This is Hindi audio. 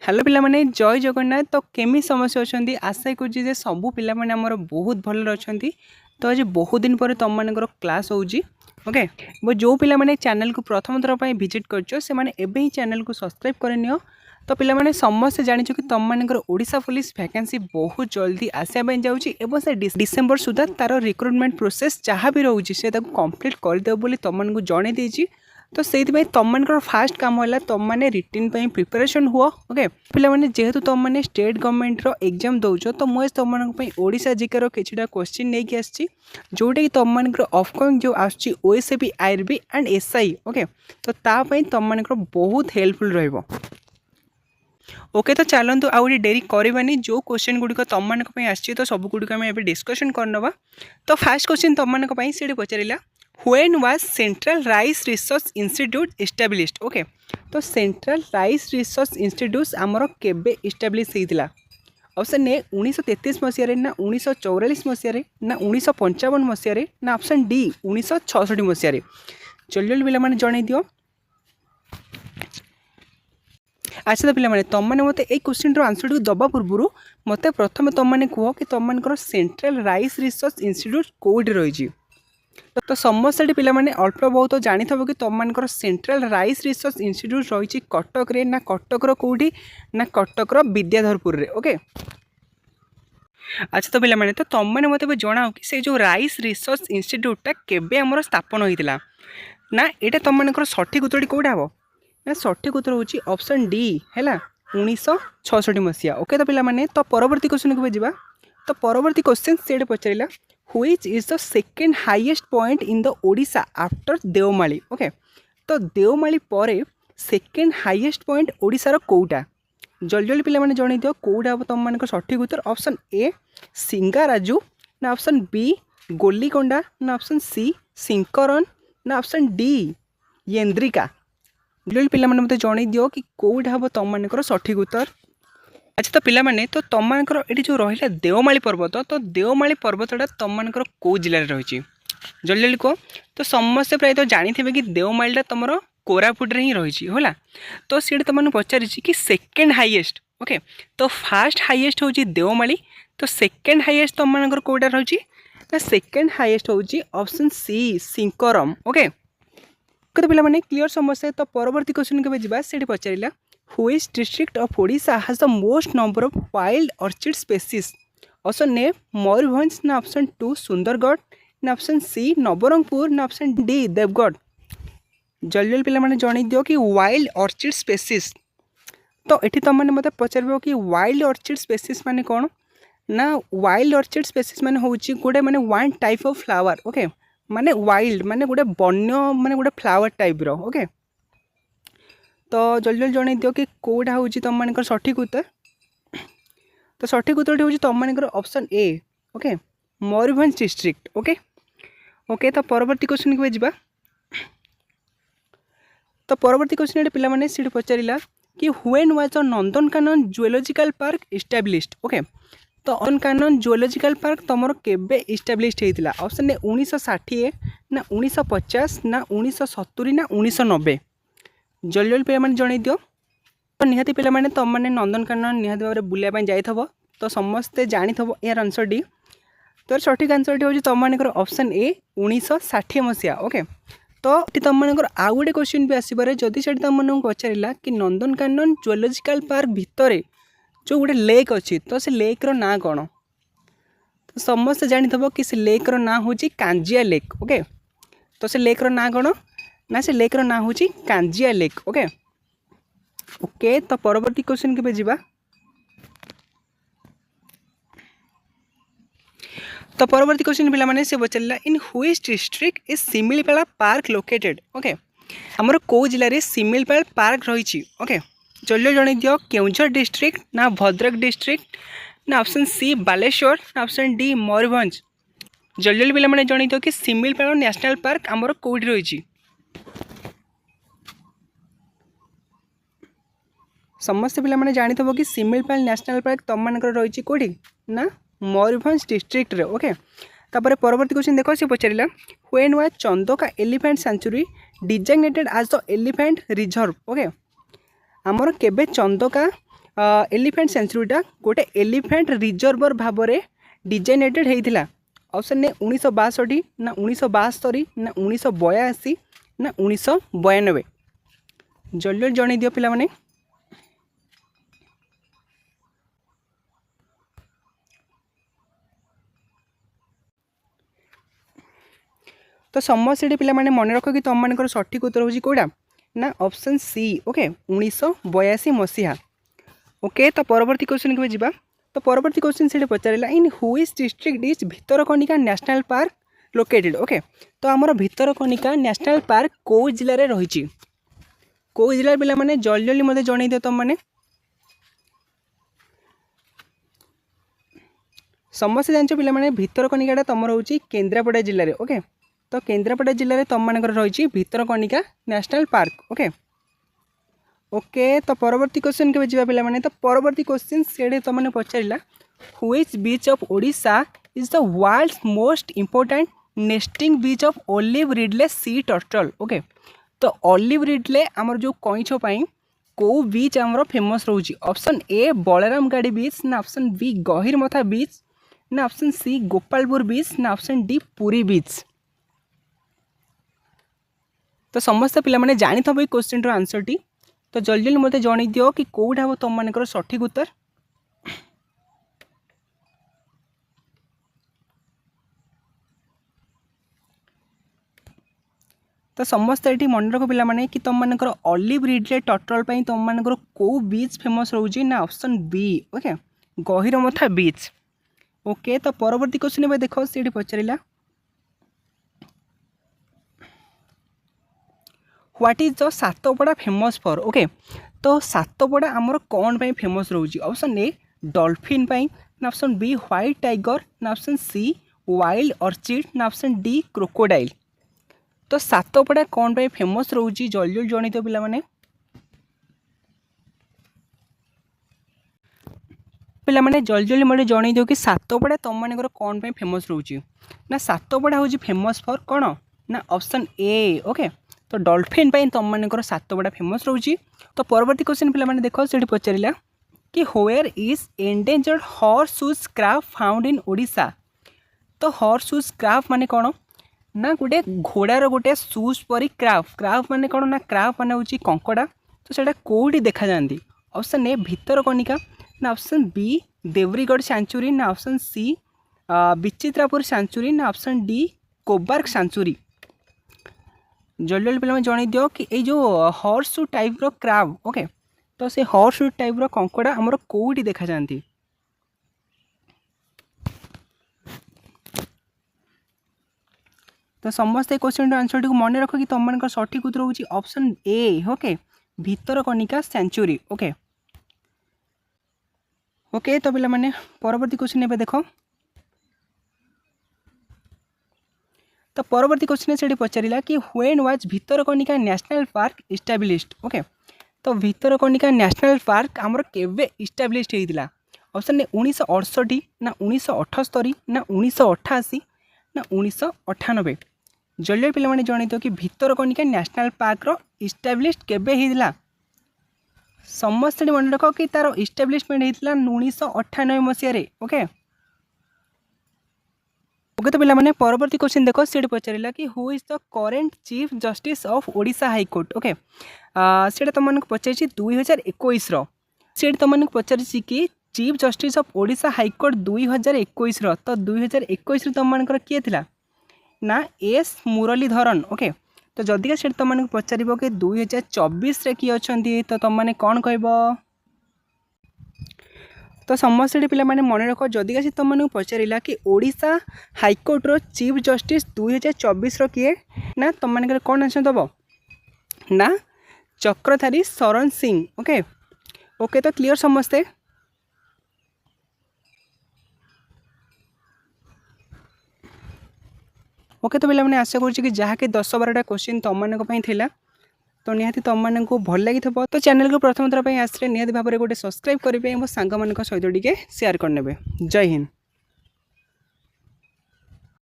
हेलो पिला माने जय जगन्नाथ। तो केमी समस्या अच्छा आशा करुँचे सबू पिला माने हमर बहुत भल अच्छा। तो आज बहुत दिन पर तुम मान क्लास होची ओके। वो जो पिला माने चैनल को प्रथम थर पर विजिट करछो से माने एबे ही चैनल को सब्सक्राइब करनियो। तो पिला माने समस्त जानिछो कि तुम मान ओडिशा पुलिस वैकेंसी बहुत जल्दी आसिया जाऊँगी एवं से डिसेम्बर सुधा तार रिक्रुटमेंट प्रोसेस जहाँ भी रोचे से कंप्लीट करदेव बोली तुमको जन देती। तो से तुम मान फास्ट काम है तुम मैंने रिटर्न प्रिपरेशन हुआ ओके। पिला माने जेहेतु तुम मैंने स्टेट गवर्नमेंट रो एग्जाम दौच तो मुझे तुम ओडिशा जिकार किछटा क्वेश्चन नहीं आसी जोटा कि तुम मान अपकमिंग जो आसची ओएसएबी आईआरबी एंड एसआई ओके। तो तापाई तुम मान बहुत हेल्पफुल रहिबो ओके। तो चलतु आ गए डेरी करवानी जो क्वेश्चन गुड़िक तुम मान तो सब गुड़िक आम डिस्कसन करनवा। तो फास्ट क्वेश्चन तुम मान पचारा When was Central Rice Research Institute established? Okay तो सेंट्रल राइस रिसर्च इंस्टीट्यूट आमर केबे इस्टाब्लीश होता? ऑप्शन ए 1933 मसीह ना 1944 मसीह ना 1955 मसीह ना ऑप्शन डी 1966 मसीह। जल्दी पिला माने जणै दियो। अच्छा तो पिला माने तुम माने मते ए क्वेश्चन रो आंसर को दबा पूर्व मते प्रथम तुम माने कहो कि तुम मानकर central rice research institute code रही। तो समस्त पिला माने अल्प बहुत जानी थबो कि तुम मानकर सेंट्रल राइस रिसर्च इंस्टीट्यूट रही कटक रे ना कटक कोठी ना कटक विद्याधरपुर रे ओके। अच्छा तो पिला माने तो तुम माने मते जणाओ कि से जो राइस रिसर्च इंस्टीट्यूट केबे हमर स्थापन होइतिला ना एटा तुम मानकर सठिक उत्तर कोडा हबो ना सठिक उत्तर होची ऑप्शन डी हैला 1966 मसीहा ओके। तो पिला माने तो परवर्ती क्वेश्चन को जिबा। तो परवर्ती क्वेश्चन सेड पचारिला Which is the second highest point in the Odisha after Devmali okay. तो देवमाली पर सेकेंड हाईएस्ट पॉइंट ओडिशा रो कोउटा? जल्दी जल्दी पिला माने जणै दियो कोउटा हम तुम मान सठिक उत्तर। ऑप्शन ए सिंगाराजू ना ऑप्शन बी गोलीकोंडा ना ऑप्शन सी सिंकरन ना ऑप्शन डी येंद्रिका। जल्दी पिला माने मते जणै दियो कि कोउटा हम तुम मान सठिक उत्तर। अच्छा तो पिला माने तो तुम मानकर ये जो रहा देवमाली पर्वत तो देवमाली पर्वतटा तुम मानकर कौ जिले रही? जल्दी जल्दी कह। तो समस्त प्राय तो जानी थे कि देवमालीटा तुम कोरापुट रे ही रही होला। तो सीट तुमने पचारि कि सेकेंड हाईएस्ट ओके। तो फास्ट हाईएस्ट हूँ देवमाली तो सेकेंड हाईएस्ट तुम मानकर कौटा रही ना सेकेंड हाईएस्ट हूँ ऑप्शन सी सिंकरम ओके। तो पिला माने क्लियर समस्या। तो परवर्ती क्वेश्चन के जा से पचारा Which district of Odisha has the most number of wild orchid species? Option A Mayurbhanj ना ऑप्शन टू सुंदरगढ़ ना ऑप्शन सी नवरंगपुर ना ऑप्शन डी देवगढ़। जल्दी जल्दी पिला माने जणै दियो कि वाइल्ड ऑर्चिड स्पेसीज। तो ये तुम मैंने मतलब पचार कि वाइल्ड ऑर्चिड स्पेसीज माने कौन ना वाइल्ड ऑर्चिड स्पेसीज माने होची गोटे माने one type of flower okay. माने वाइल्ड माने गोटे बन्य माने गोटे फ्लावर टाइप रो ओके। तो जल्दी जल्दी जणै दियो कि कोडा हूँ तुम मान सठिक उत्तर। तो सठिक उत्तर हूँ तुम मान option A okay Mayurbhanj district okay okay. तो परवर्ती क्वेश्चन को जा। तो परवर्ती क्वेश्चन पिला माने सीट पचारिला कि when was a Nandankanan zoological park established okay. तो नंदनकानन जूलॉजिकल पार्क तुम केबे इस्टाब्लिश्ड होता? ऑप्शन ए 1960 ना 1950 ना 1970 ना 1990। जल्दी जल्दी पे जन दियो। तो निहाती पे तुम मैंने नंदनकानन निहाती भाव में बुलाया जाई तो समस्ते जानी यार आंसर डी। तो सठिक आंसर हूँ तुम मान ऑप्शन ए 1960 मसीहा ओके। तो तुम मान आउ गोटे क्वेश्चन भी आसपे जदि से तुम पचारा कि नंदनकानन जूलॉजिकल पार्क भितर जो गोटे लेक अच्छी तो से लेक रो ना कौन? तो समस्ते जानी कि से लेक रो ना हूँ कांजिया लेक ओके। तो से लेक रो ना कौन ना से लेक रो ना हूँ कांजिया लेक ओके ओके। तो परवर्ती क्वेश्चन के जा। तो परवर्ती क्वेश्चन पिला माने से पचारा in which district is Similipal park located okay. हमर को जिले में सिमिलीपाल पार्क रही ओके। जल्दी जन दियो केउझर डिस्ट्रिक्ट ना भद्रक डिस्ट्रिक्ट ना ऑप्शन सी बालेश्वर ना ऑप्शन डी मयूरभंज। जल्दी जल्दी पिला माने जन दियो कि सिमिलीपाल नेशनल पार्क हमर कोठी रही? समस्त पिला माने जानी थबो कि सिमिलीपाल नेशनल पार्क तुम मान रही कौटी ना मयूरभंज डिस्ट्रिक्ट रे ओके। तापर परवर्ती क्वेश्चन देखो से पचारिला when was Chandaka elephant sanctuary designated as the elephant reserve okay. आमर केबे चंदका एलिफेंट सेंचुरीटा गोटे एलिफेंट रिजर्वर भाव में डिजाइनेटेड होता ऑप्शन ने 1962 ना 1972 ना 1982 ना 1992 जल्दी जल्दी जन दियो पिला माने। तो समस्या पिला माने मन रख कि तुम मान सठिक उत्तर हूँ कौटा ना ऑप्शन सी ओके 1982 मसीहा। ओके तो परवर्ती क्वेश्चन के जावा। तो परवर्ती क्वेश्चन से पचारा in which district is Bhitarkanika national park located. Okay तो आमर भितरकनिका नेशनल पार्क कौ जिले में रही कौ जिले पिला माने जल्दी जल्दी मत जन दियो तुम मैंने समस्या जान पिला माने भितरकनिका तुम हूँ केन्द्रापड़ा जिले में। ओके तो केन्द्रापड़ा जिले में तुम मान रही Bhitarkanika national park. Okay okay तो परवर्ती क्वेश्चन के जावा पिला माने। तो परवर्ती क्वेश्चन से तुमने पचारा which beach of Odisha is the world's most important nesting beach of olive ridley sea turtle. Okay तो ऑलिव रिडले आमर जो कईछ कौ बीच आमर फेमस रोची option A Balaramgadi beach ना ऑप्शन बी गहिरमथा बीच ना ऑप्शन सी गोपालपुर बीच ना ऑप्शन डी पुरी बीच। तो समस्त पिला माने जानी थबो क्वेश्चन रो आंसर टी। तो जल्दी जल्दी मत जन दियो कि कौटा हम तुम मान सठिक उत्तर। तो समस्त ये मन रख पिला माने कि तुम मान ऑलिव रिडले टर्टल तुम मान कौ बीच फेमस रोची ना option B okay Gahirmatha beach. Okay तो परवर्ती क्वेश्चन देख सी पचारा what is the Satpada famous for. Okay तो सातपड़ा आमर कौन पे फेमस रोची ऑप्शन ए डॉल्फिन ना ऑप्शन बी व्हाइट टाइगर ना ऑप्शन सी वाइल्ड ऑर्चिड ना ऑप्शन डी क्रोकोडाइल। तो सातपड़ा कौन पे फेमस रोची जल्दी जल्दी जन दियो पिला माने। पिला माने जल्दी जल्दी मत जन दियो कि सातपड़ा तुम मान कौन पे फेमस रोची ना सातपड़ा हूँ फेमस फॉर कौन ना ऑप्शन ए ओके तो डॉल्फिन तुम मान सातपड़ा फेमस रोची। तो परवर्ती क्वेश्चन पिला माने देखो से पचारा कि where is endangered horseshoe crab found in Odisha. तो हॉर्सशूज क्राफ माने कौन ना गोटे घोड़ार गोटे शूज परी क्राफ माने कौन ना क्राफ माने हूँ कंकड़ा। तो सेटा कौटी देखा जाती ऑप्शन ए भितरकनिका ना ऑप्शन बी देवरीगढ़ सेंचुरी ना ऑप्शन सी विचित्रापुर सेंचुरी ना ऑप्शन डी कोबार्क सेंचुरी। जल्दी जल्दी पे जन दियो कि ये जो हॉर्सशू टाइप रो क्राब ओके तो से हॉर्सशू टाइप रो कंकड़ा आमर कौटी देखा जाती। तो समस्त क्वेश्चन आंसर टी मन रख कि तुम मान सठिक उत्तर हूँ option A okay Bhitarkanika sanctuary. Okay okay तो पिला माने परवर्ती क्वेश्चन ए देखो। तो परवर्ती क्वेश्चन से पचारा कि when was Bhitarkanika national park established. Okay तो भितरकनिका नेशनल पार्क आमर केवे इस्टाब्लिश्ड होता ऑप्शन ए 1968 ना 1978 ना 1988 ना 1998। जल्दी पिला माने जन दियो कि भितरकनिका नेशनल पार्क रो इस्टाब्लिश्ड केबे होता समस्त मन रख कि तार इस्टाब्लिशमेंट होता 1998 मसीह। ओके ओके तो पिला परवर्ती क्वेश्चन देखो से पचारा कि who is the current chief justice of Odisha high court. Okay से तुमको पचारि 2021 से तुमको पचारि कि chief justice of Odisha high court 2021 तो 2021 तुम किए थिला ना एस मुरलीधरन। ओके तो जदि से तुमको पचार कि 2024 किए अच्छा तो तुम मैंने कौन कह। तो समस्या पिला माने मन रख जदि से तुमको पचारा कि ओडिशा हाईकोर्ट रो चीफ जस्टिस 2024 किए ना तुम मान कौन आंसर दब ना चक्रधारी शरण सिंह। ओके ओके तो क्लियर समस्ते। ओके तो पिला आशा करुँच जहाँकि 10-12टा क्वेश्चन तुम मानी तो निहाती तुम मानक भल लगी तो चैनल को प्रथम थर पर आसले निहाती भाव में गोटे सब्सक्राइब करेंगे और सांग मान सहित टे शेयर करने। जय हिंद।